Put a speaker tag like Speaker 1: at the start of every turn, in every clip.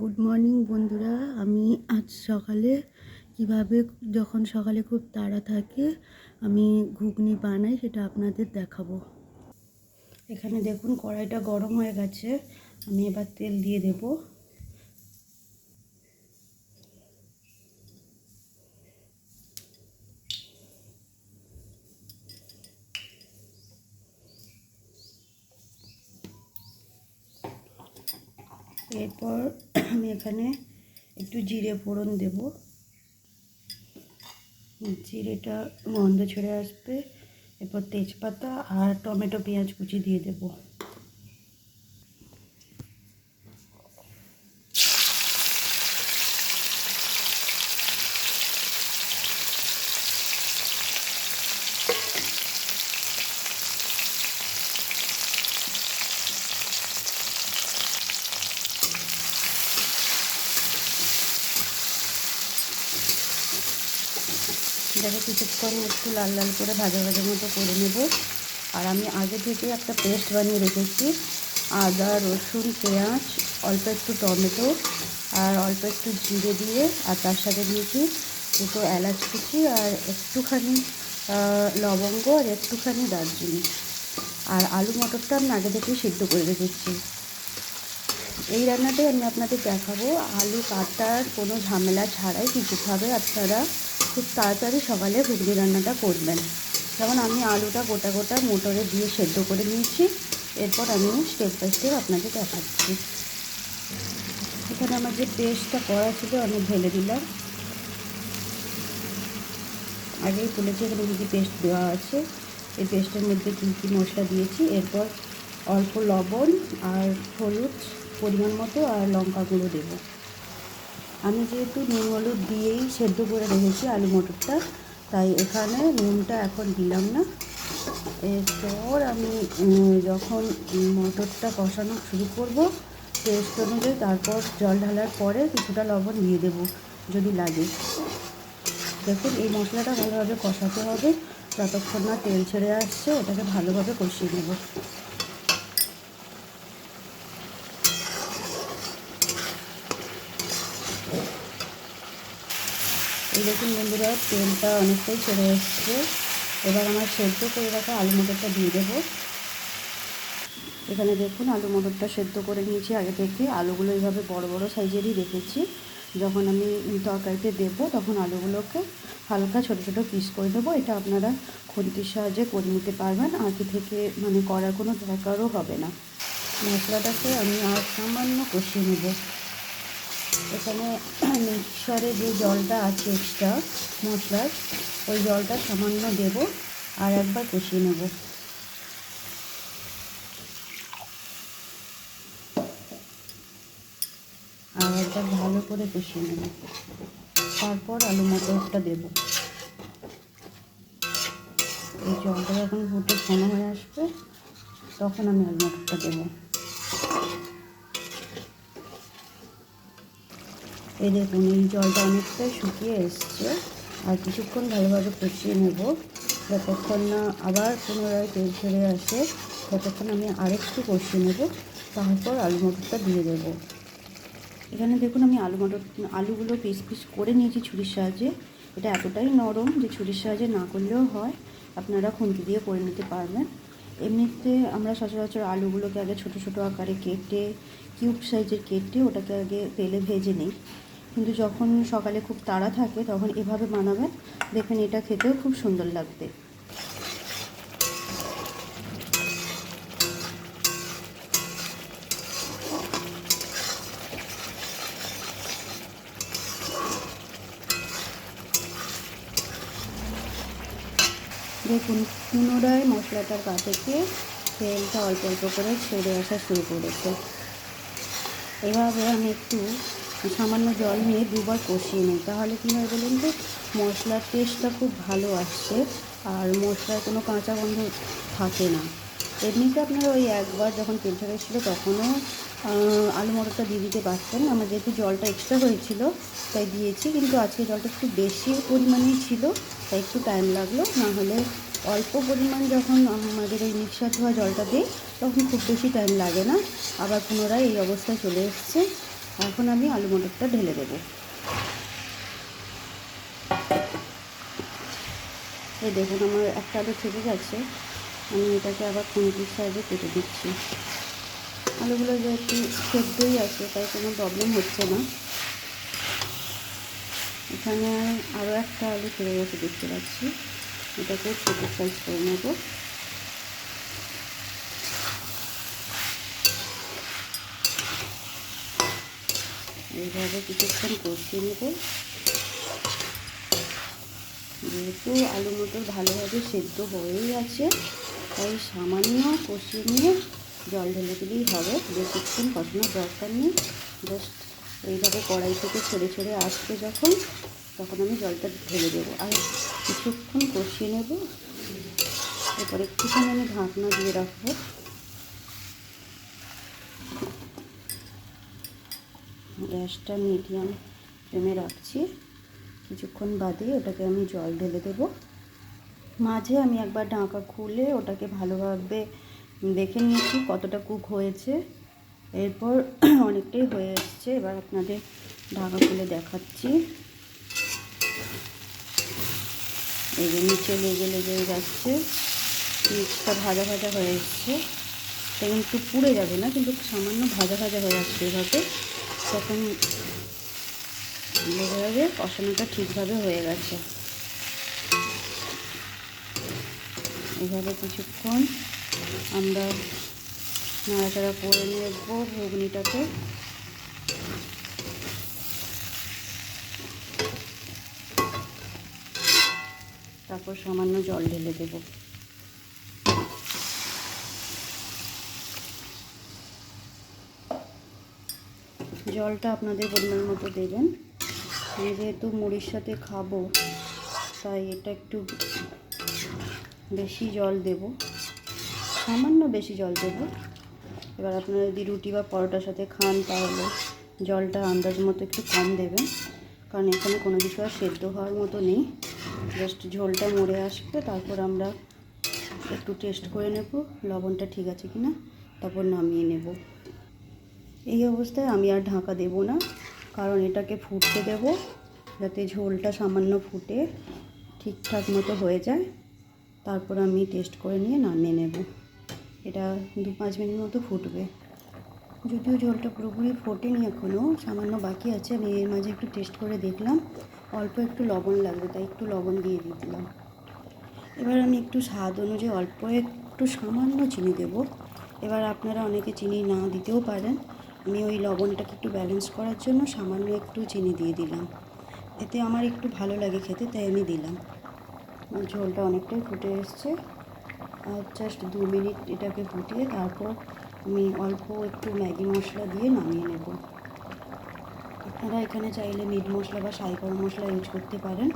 Speaker 1: Good morning বন্ধুরা। আমি আজ সকালে কিভাবে যখন সকালে খুব তাড়া থাকে আমি ঘুগনি বানাই সেটা আপনাদের দেখাবো। এখানে দেখুন কড়াইটা গরম হয়ে গেছে, আমি এবার তেল দিয়ে দেব। এরপর আমি এখানে একটু জিরে ফোড়ন দেব। জিরেটা গন্ধ ছেড়ে আসবে, এরপর তেজপাতা আর টমেটো পেঁয়াজ কুচি দিয়ে দেব। এটাকে কিছুক্ষণ একটু লাল লাল করে ভাজা ভাজা মতো করে নেব। আর আমি আগে থেকে একটা পেস্ট বানিয়ে রেখেছি, আদা রসুন পেঁয়াজ, অল্প একটু টমেটো আর অল্প একটু জিরে দিয়ে, আর তার সাথে দিয়েছি দুটো এলাচ কুচি আর একটুখানি লবঙ্গ আর একটুখানি দারচিনি। আর আলু মটরটা আমি আগে থেকেই সিদ্ধ করে রেখেছি। এই রান্নাটাই আমি আপনাদের দেখাবো আলু কাটার কোনো ঝামেলা ছাড়াই কীভাবে আপনারা খুব তাড়াতাড়ি সকালে ঘুগনি রান্নাটা করবেন। যেমন আমি আলুটা গোটা গোটা মোটরে দিয়ে সেদ্ধ করে নিয়েছি, এরপর আমি স্টেপ বাই স্টেপ আপনাদের দেখাচ্ছি। এখানে আমার যে পেস্টটা করা ছিল আমি ঢেলে দিলাম, আগেই বলেছি এখানে কী কী পেস্ট দেওয়া আছে, এই পেস্টের মধ্যে কী কী মশলা দিয়েছি। এরপর অল্প লবণ আর হলুদ পরিমাণ মতো আর লঙ্কা গুঁড়ো দেবো। আমি যেহেতু নুন হলুদ দিয়েই সেদ্ধ করে রেখেছি আলু মটরটা, তাই এখানে নুনটা এখন দিলাম না। এরপর আমি যখন মটরটা কষানো শুরু করব টেস্ট অনুযায়ী, তারপর জল ঢালার পরে কিছুটা লবণ দিয়ে দেবো যদি লাগে। দেখুন এই মশলাটা ভালোভাবে কষাতে হবে, যতক্ষণ না তেল ছেড়ে আসছে ওটাকে ভালোভাবে কষিয়ে নেব। এই দেখুন বন্ধুরা, তেলটা অনেকটাই ছেড়ে এসছে। এবার আমার সেদ্ধ করে রাখা আলু মটরটা দিয়ে দেবো। এখানে দেখুন আলু মটরটা সেদ্ধ করে নিয়েছি আগে থেকে। আলুগুলো এইভাবে বড় বড় সাইজেরই রেখেছি। যখন আমি তরকারিতে দেবো তখন আলুগুলোকে হালকা ছোট ছোট পিস করে দেবো। এটা আপনারা খুন্তির সাহায্যে করে নিতে পারবেন, আগে থেকে করার কোনো দরকারও হবে না। মশলাটাকে আমি আর সামান্য কষিয়ে নেব। এখানে মিক্সারে যে জলটা আছে এক্সট্রা মশলার, ওই জলটা সামান্য দেব আর একবার কষিয়ে নেব। আর একবার ভালো করে কষিয়ে নেব, তারপর আলু মটরটা দেব। এই জলটা যখন ফুটে ঘন হয়ে আসবে তখন আমি আলু মটরটা দেবো। এই দেখুন এই জলটা অনেকটাই শুকিয়ে এসছে, আর কিছুক্ষণ ভালোভাবে কষিয়ে নেব যতক্ষণ না আবার পুনরায় তেল ছেড়ে আসে, ততক্ষণ আমি আরেকটু কষিয়ে নেব, তারপর আলু মটরটা দিয়ে দেবো। এখানে দেখুন আমি আলুগুলো পিস পিস করে নিয়েছি ছুরির সাহায্যে। এটা এতটাই নরম যে ছুরির সাহায্যে না করলেও হয়, আপনারা খুন্তি দিয়ে করে নিতে পারবেন। এমনিতে আমরা সচরাচর আলুগুলোকে আগে ছোট ছোট আকারে কেটে কিউব সাইজের কেটে ওটাকে আগে তেলে ভেজে নিই, কিন্তু যখন সকালে খুব তাড়া থাকে তখন এভাবে বানাবেন, দেখবেন এটা খেতেও খুব সুন্দর লাগবে। দেখুন পুনরায় মশলাটার গা থেকে তেলটা অল্প অল্প করে ছেড়ে আসা শুরু করেছে। এভাবে আমি একটু সামান্য জল নিয়ে দুবার কষিয়ে নিই, তাহলে কী হয় বলুন তো, মশলার টেস্টটা খুব ভালো আসছে আর মশলার কোনো কাঁচা গন্ধ থাকে না। এমনিতে আপনারা ওই একবার যখন তেল ছেড়ে এসেছিলো তখনও আলু মটরটা দিয়ে দিতে পারতেন। আমার যেহেতু জলটা এক্সট্রা হয়েছিল তাই দিয়েছি, কিন্তু আজকে জলটা একটু বেশি পরিমাণেই ছিল তাই একটু টাইম লাগলো। না হলে অল্প পরিমাণ যখন আমাদের এই মিক্সার ধোয়া জলটা দিই তখন খুব বেশি টাইম লাগে না। আবার পুনরায় এই অবস্থায় চলে এসছে। এখন আমি আলু মটরটা ঢেলে দেবো। এই দেখুন আমার একটা আলু থেকে গেছে, আমি এটাকে আবার খুন্তির সাহায্যে কেটে দিচ্ছি। আলুগুলো যেহেতু সেদ্ধই আছে তাই কোনো প্রবলেম হচ্ছে না। এখানে আরও একটা আলু থেকে গেছে দেখতে পাচ্ছি, এটাকে ছোটো সাইজ করে নেব। এইভাবে কিছুক্ষণ কষিয়ে নেব। যেহেতু আলু মটর ভালোভাবে সেদ্ধ হয়েই আছে তাই সামান্য কষিয়ে নিয়ে জল ঢেলে দিলেই হবে, বেশিক্ষণ কষানোর দরকার নেই। জাস্ট এইভাবে কড়াই থেকে ছেড়ে ছেড়ে আসবে যখন, তখন আমি জলটা ঢেলে দেবো আর কিছুক্ষণ কষিয়ে নেব। এরপর একটুখানি আমি ঢাকনা দিয়ে রাখবো। গ্যাসটা মিডিয়াম ফ্লেমে রাখছি। কিছুক্ষণ বাদে ওটাকে আমি জল ঢেলে দেবো। মাঝে আমি একবার ঢাকা খুলে ওটাকে ভালোভাবে দেখে নিয়েছি কতটা কুক হয়েছে। এরপর অনেকটাই হয়ে এসছে। এবার আপনাদের ঢাকা খুলে দেখাচ্ছি। এই যে নিচে লেগে লেগে যাচ্ছে, নিচটা ভাজা ভাজা হয়ে এসছে। এটা কিন্তু পুড়ে যাবে না, কিন্তু সামান্য ভাজা ভাজা হয়ে আসছে। এভাবে তখন বোঝা যাবে কষানোটা ঠিকভাবে হয়ে গেছে। এভাবে কিছুক্ষণ আমরা নাড়াচাড়া করে নেব ঘুগনিটাকে। তারপর সামান্য জল ঢেলে দেব। জলটা আপনাদের পরিমাণ মতো দেবেন। আমি যেহেতু মুড়ির সাথে খাবো তাই এটা একটু বেশি জল দেব, সামান্য বেশি জল দেব। এবার আপনারা যদি রুটি বা পরোটার সাথে খান তাহলে জলটা আন্দাজ মতো একটু কম দেবেন, কারণ এখানে কোনো কিছু আর সেদ্ধ হওয়ার মতো নেই। জাস্ট ঝোলটা মরে আসবে, তারপর আমরা একটু টেস্ট করে নেব লবণটা ঠিক আছে কি না, তারপর নামিয়ে নেব। এই অবস্থায় আমি আর ঢাকা দেব না, কারণ এটাকে ফুটতে দেব যাতে ঝোলটা সামান্য ফুটে ঠিকঠাক মতো হয়ে যায়। তারপর আমি টেস্ট করে নিয়ে নামিয়ে নেব। এটা 2-5 মিনিট মতো ফুটবে। যদিও ঝোলটা পুরোপুরি ফোটেনি, এখনও সামান্য বাকি আছে। আমি এর মাঝে একটু টেস্ট করে দেখলাম, অল্প একটু লবণ লাগবে, তাই একটু লবণ দিয়ে দিলাম। এবার আমি একটু স্বাদ অনুযায়ী অল্প একটু সামান্য চিনি দেব। এবার আপনারা অনেকে চিনি না দিতেও পারেন, আমি ওই লবণটাকে একটু ব্যালেন্স করার জন্য সামান্য একটু চিনি দিয়ে দিলাম। এতে আমার একটু ভালো লাগে খেতে, তাই আমি দিলাম। ঝোলটা অনেকটাই ফুটে এসছে। আর জাস্ট 2 মিনিট এটাকে ফুটিয়ে তারপর আমি অল্প একটু ম্যাগি মশলা দিয়ে নামিয়ে নেব। আপনারা এখানে চাইলে মিট মশলা বা সাই গরম মশলা ইউজ করতে পারেন।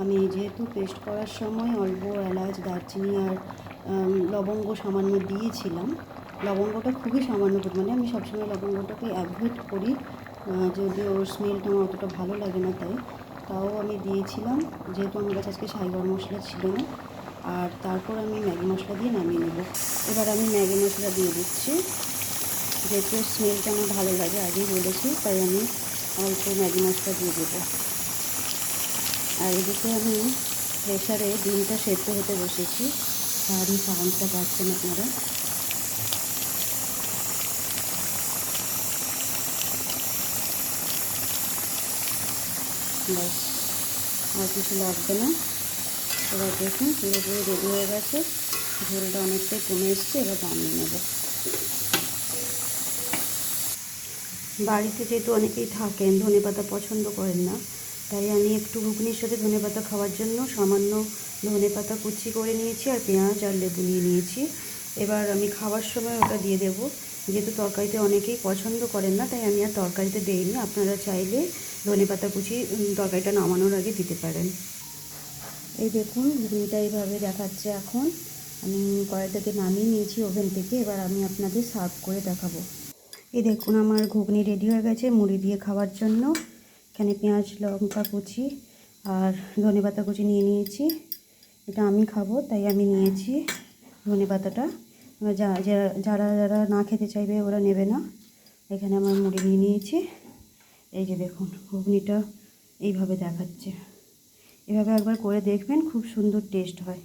Speaker 1: আমি যেহেতু পেস্ট করার সময় অল্প এলাচ, দারচিনি আর লবঙ্গ সামান্য দিয়েছিলাম। লবঙ্গটা খুবই সামান্য পরিমাণে, আমি সবসময় লবঙ্গটাকে অ্যাভয়েড করি, যদিও ওর স্মেলটা আমার অতটা ভালো লাগে না, তাও আমি দিয়েছিলাম যেহেতু আমার কাছে আজকে সাই গরম মশলা ছিল না। আর তারপর আমি ম্যাগি মশলা দিয়ে নামিয়ে নেব। এবার আমি ম্যাগি মশলা দিয়ে দিচ্ছি, যেহেতু স্মেলটা আমার ভালো লাগে আগেই বলেছি, তাই আমি অল্প ম্যাগি মশলা দিয়ে দেবো। আর এদিকে আমি প্রেশারে ডিমটা সেদ্ধ হতে বসেছি, ভারী সাউন্ডটা পাচ্ছেন আপনারা। ব্যাস, আর কিছু লাগবে না। এবার দেখুন পুরোপুরি রেডি হয়ে গেছে, ঝোলটা অনেকটাই কমে এসছে। এবার নামিয়ে নেব। বাড়িতে যেহেতু অনেকেই থাকেন ধনেপাতা পছন্দ করেন না, তাই আমি একটু ঘুগনির সাথে ধনেপাতা খাওয়ার জন্য সামান্য ধনেপাতা কুচি করে নিয়েছি আর পেঁয়াজ আর লেবু নিয়ে নিয়েছি। এবার আমি খাওয়ার সময় ওটা দিয়ে দেবো। যেহেতু তরকারিতে অনেকেই পছন্দ করেন না, তাই আমি আর তরকারিতে দিইনি। আপনারা চাইলে ধনেপাতা কুচি তরকারিটা নামানোর আগে দিতে পারেন। এই দেখুন ঘুগনিটা এইভাবে দেখাচ্ছে। এখন আমি কড়াইটাকে নামিয়ে নিয়েছি ওভেন থেকে। এবার আমি আপনাদের সার্ভ করে দেখাবো। এই দেখুন আমার ঘুগনি রেডি হয়ে গেছে মুড়ি দিয়ে খাওয়ার জন্য। এখানে পেঁয়াজ লঙ্কা কুচি আর ধনেপাতা কুচি নিয়ে নিয়েছি। এটা আমি খাবো তাই আমি নিয়েছি ধনেপাতাটা। যারা যারা না খেতে চাইবে ওরা নেবে না। এখানে আমার মুড়ি নিয়ে নিয়েছি। এই যে দেখুন ঘুগনিটা এইভাবে দেখাচ্ছে, এভাবে একবার করে দেখবেন, খুব সুন্দর টেস্ট হয়।